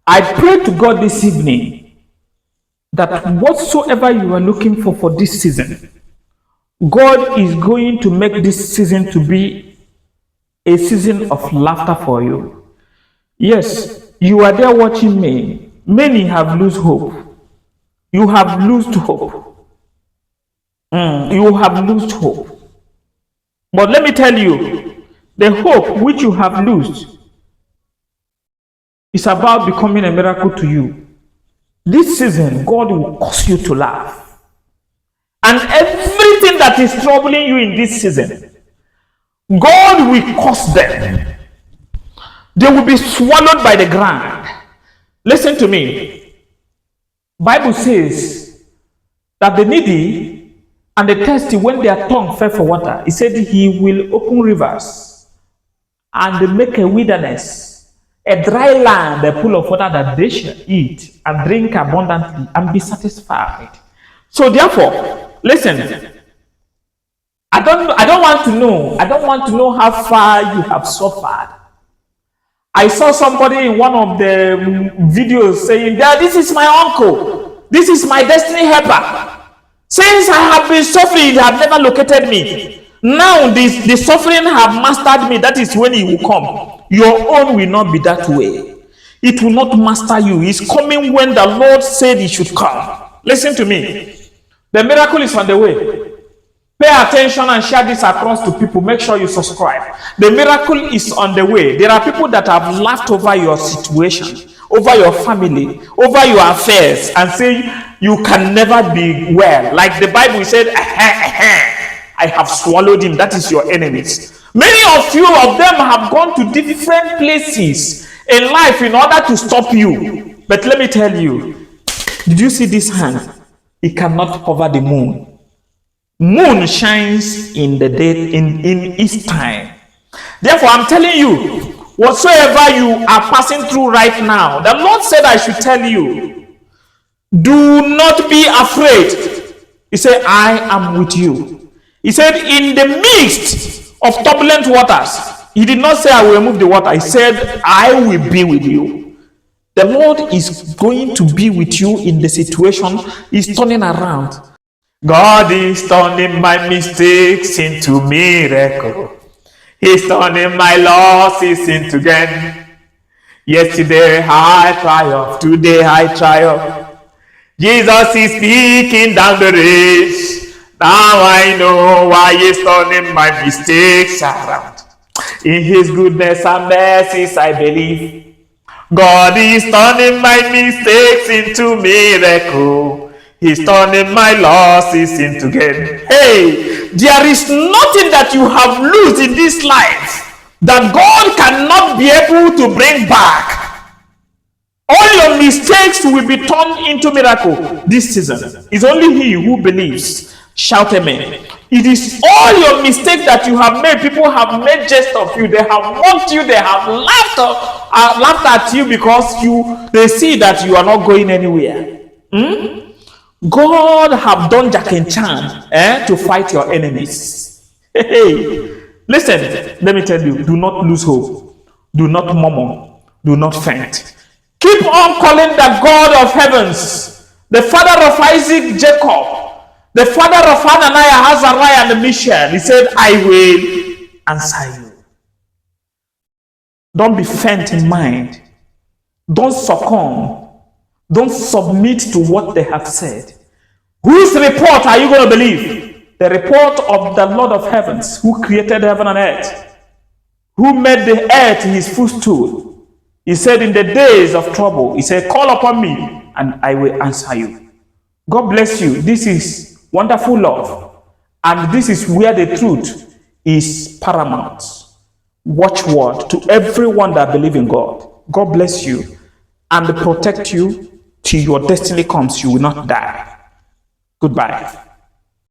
I pray to God this evening that whatsoever you are looking for this season, God is going to make this season to be a season of laughter for you. Yes, you are there watching me. Many have lost hope. You have lost hope. You have lost hope. But let me tell you, the hope which you have lost is about becoming a miracle to you. This season, God will cause you to laugh. And everything that is troubling you in this season, God will cause them. They will be swallowed by the ground. Listen to me. Bible says that the needy and the thirsty, when their tongue fell for water, he said he will open rivers and make a wilderness, a dry land, a pool of water that they shall eat and drink abundantly and be satisfied. So therefore, listen, I don't want to know how far you have suffered. I saw somebody in one of the videos saying that this is my uncle, this is my destiny helper. Since I have been suffering, they have never located me. Now the suffering have mastered me. That is when he will come. Your own will not be that way. It will not master you. It's coming when the Lord said he should come. Listen to me. The miracle is on the way. Pay attention and share this across to people. Make sure you subscribe. The miracle is on the way. There are people that have laughed over your situation, over your family, over your affairs, and say you can never be well. Like the Bible said, I have swallowed him. That is your enemies. Many of them have gone to different places in life in order to stop you. But let me tell you, did you see this hand? It cannot cover the moon. Moon shines in the day, in its time. Therefore, I'm telling you, whatsoever you are passing through right now, the Lord said I should tell you, do not be afraid. He said, I am with you. He said, in the midst of turbulent waters, he did not say I will remove the water. He said, I will be with you. The Lord is going to be with you in the situation. He's turning around. God is turning my mistakes into miracle. He's turning my losses into gain. Yesterday I triumphed, today I triumph. Jesus is speaking down the race. Now I know why he's turning my mistakes around. In his goodness and mercies I believe. God is turning my mistakes into miracle. He's turning my losses into gain. Hey, there is nothing that you have lost in this life that God cannot be able to bring back. All your mistakes will be turned into miracle this season. It's only he who believes. Shout amen. It is all your mistakes that you have made. People have made jest of you. They have mocked you. They have laughed at you because they see that you are not going anywhere. God have done 𝘃𝑗𝘃 to fight your enemies. Hey, listen, let me tell you, do not lose hope. Do not murmur. Do not faint. Keep on calling the God of heavens, the Father of Isaac, Jacob, the Father of Hananiah, Azariah, and Mishael. He said, I will answer you. Don't be faint in mind. Don't succumb. Don't submit to what they have said. Whose report are you going to believe? The report of the Lord of heavens, who created heaven and earth, who made the earth his footstool. He said, in the days of trouble, he said, call upon me and I will answer you. God bless you. This is wonderful love. And this is where the truth is paramount. Watchword to everyone that believes in God. God bless you and protect you till your destiny comes. You will not die. Goodbye.